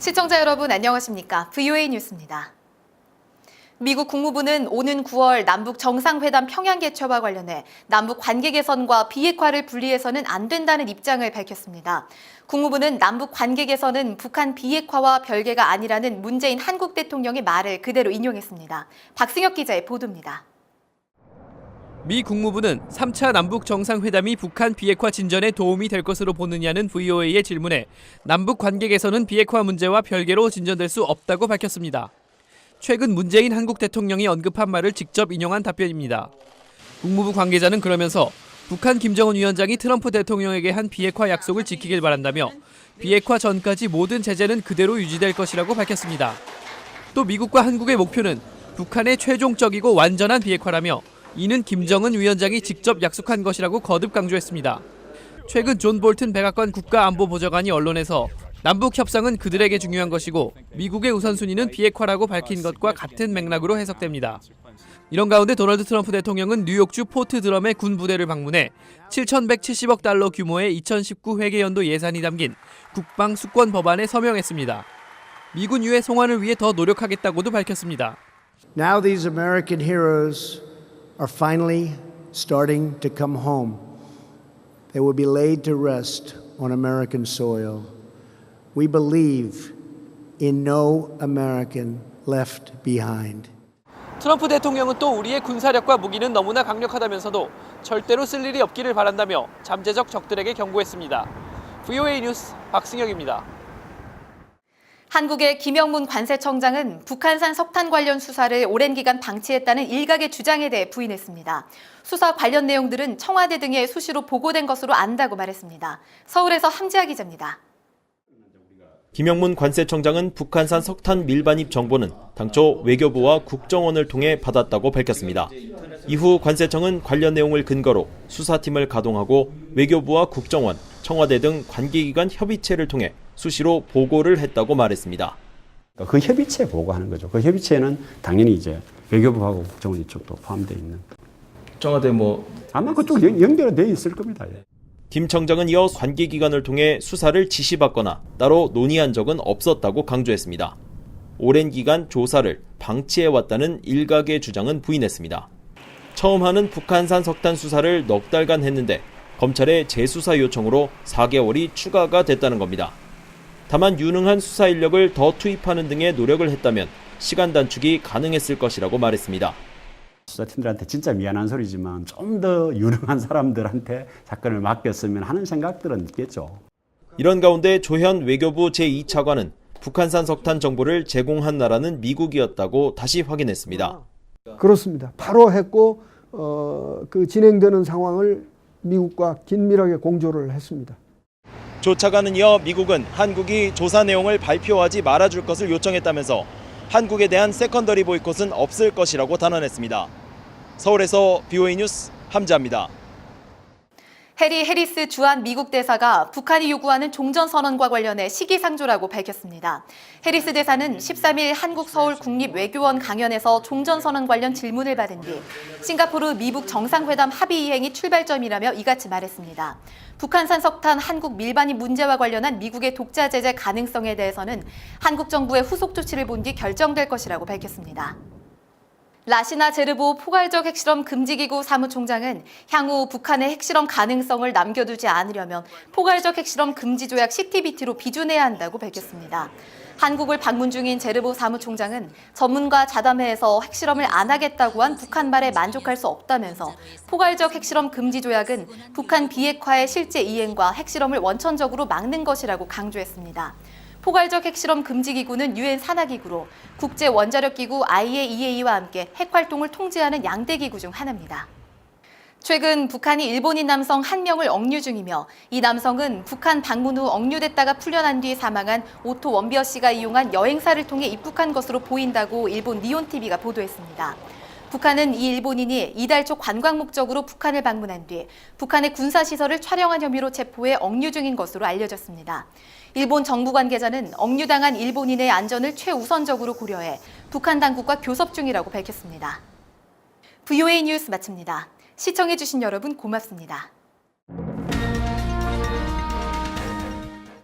시청자 여러분 안녕하십니까? VOA 뉴스입니다. 미국 국무부는 오는 9월 남북 정상회담 평양 개최와 관련해 남북 관계 개선과 비핵화를 분리해서는 안 된다는 입장을 밝혔습니다. 국무부는 남북 관계 개선은 북한 비핵화와 별개가 아니라는 문재인 한국 대통령의 말을 그대로 인용했습니다. 박승혁 기자의 보도입니다. 미 국무부는 3차 남북 정상회담이 북한 비핵화 진전에 도움이 될 것으로 보느냐는 VOA의 질문에 남북 관계 개선은 비핵화 문제와 별개로 진전될 수 없다고 밝혔습니다. 최근 문재인 한국 대통령이 언급한 말을 직접 인용한 답변입니다. 국무부 관계자는 그러면서 북한 김정은 위원장이 트럼프 대통령에게 한 비핵화 약속을 지키길 바란다며 비핵화 전까지 모든 제재는 그대로 유지될 것이라고 밝혔습니다. 또 미국과 한국의 목표는 북한의 최종적이고 완전한 비핵화라며 이는 김정은 위원장이 직접 약속한 것이라고 거듭 강조했습니다. 최근 존 볼튼 백악관 국가안보보좌관이 언론에서 남북 협상은 그들에게 중요한 것이고 미국의 우선순위는 비핵화라고 밝힌 것과 같은 맥락으로 해석됩니다. 이런 가운데 도널드 트럼프 대통령은 뉴욕주 포트 드럼의 군 부대를 방문해 7,170억 달러 규모의 2019 회계연도 예산이 담긴 국방 수권 법안에 서명했습니다. 미군 유해 송환을 위해 더 노력하겠다고도 밝혔습니다. Now these American heroes are finally starting to come home. They will be laid to rest on American soil. We believe in no American left behind. 트럼프 대통령은 또 우리의 군사력과 무기는 너무나 강력하다면서도 절대로 쓸 일이 없기를 바란다며 잠재적 적들에게 경고했습니다. VOA 뉴스 박승혁입니다. 한국의 김영문 관세청장은 북한산 석탄 관련 수사를 오랜 기간 방치했다는 일각의 주장에 대해 부인했습니다. 수사 관련 내용들은 청와대 등에 수시로 보고된 것으로 안다고 말했습니다. 서울에서 함지아 기자입니다. 김영문 관세청장은 북한산 석탄 밀반입 정보는 당초 외교부와 국정원을 통해 받았다고 밝혔습니다. 이후 관세청은 관련 내용을 근거로 수사팀을 가동하고 외교부와 국정원, 청와대 등 관계기관 협의체를 통해 수시로 보고를 했다고 말했습니다. 그 협의체 보고하는 거죠. 그 협의체는 당연히 이제 외교부하고 국정원 이쪽도 포함되어 있는. 청와대 아마 그쪽 연결되어 있을 겁니다. 김 청장은 이어 관계기관을 통해 수사를 지시받거나 따로 논의한 적은 없었다고 강조했습니다. 오랜 기간 조사를 방치해왔다는 일각의 주장은 부인했습니다. 처음 하는 북한산 석탄 수사를 넉 달간 했는데 검찰의 재수사 요청으로 4개월이 추가가 됐다는 겁니다. 다만 유능한 수사 인력을 더 투입하는 등의 노력을 했다면 시간 단축이 가능했을 것이라고 말했습니다. 수사팀들한테 진짜 미안한 소리지만 좀 더 유능한 사람들한테 사건을 맡겼으면 하는 생각들은 있겠죠. 이런 가운데 조현 외교부 제2차관은 북한산 석탄 정보를 제공한 나라는 미국이었다고 다시 확인했습니다. 그렇습니다. 바로 했고 그 진행되는 상황을 미국과 긴밀하게 공조를 했습니다. 조 차관은 이어 미국은 한국이 조사 내용을 발표하지 말아줄 것을 요청했다면서 한국에 대한 세컨더리 보이콧은 없을 것이라고 단언했습니다. 서울에서 VOA 뉴스 함지아입니다. 해리 해리스 주한 미국 대사가 북한이 요구하는 종전선언과 관련해 시기상조라고 밝혔습니다. 해리스 대사는 13일 한국 서울 국립외교원 강연에서 종전선언 관련 질문을 받은 뒤 싱가포르 미북 정상회담 합의 이행이 출발점이라며 이같이 말했습니다. 북한산 석탄 한국 밀반입 문제와 관련한 미국의 독자 제재 가능성에 대해서는 한국 정부의 후속 조치를 본 뒤 결정될 것이라고 밝혔습니다. 라시나 제르보 포괄적 핵실험 금지기구 사무총장은 향후 북한의 핵실험 가능성을 남겨두지 않으려면 포괄적 핵실험 금지 조약 CTBT로 비준해야 한다고 밝혔습니다. 한국을 방문 중인 제르보 사무총장은 전문가 자담회에서 핵실험을 안 하겠다고 한 북한 말에 만족할 수 없다면서 포괄적 핵실험 금지 조약은 북한 비핵화의 실제 이행과 핵실험을 원천적으로 막는 것이라고 강조했습니다. 포괄적 핵실험 금지기구는 유엔 산하기구로 국제원자력기구 IAEA와 함께 핵활동을 통제하는 양대 기구 중 하나입니다. 최근 북한이 일본인 남성 1명을 억류 중이며 이 남성은 북한 방문 후 억류됐다가 풀려난 뒤 사망한 오토 원비어 씨가 이용한 여행사를 통해 입국한 것으로 보인다고 일본 니온TV가 보도했습니다. 북한은 이 일본인이 이달 초 관광 목적으로 북한을 방문한 뒤 북한의 군사시설을 촬영한 혐의로 체포해 억류 중인 것으로 알려졌습니다. 일본 정부 관계자는 억류당한 일본인의 안전을 최우선적으로 고려해 북한 당국과 교섭 중이라고 밝혔습니다. VOA 뉴스 마칩니다. 시청해주신 여러분 고맙습니다.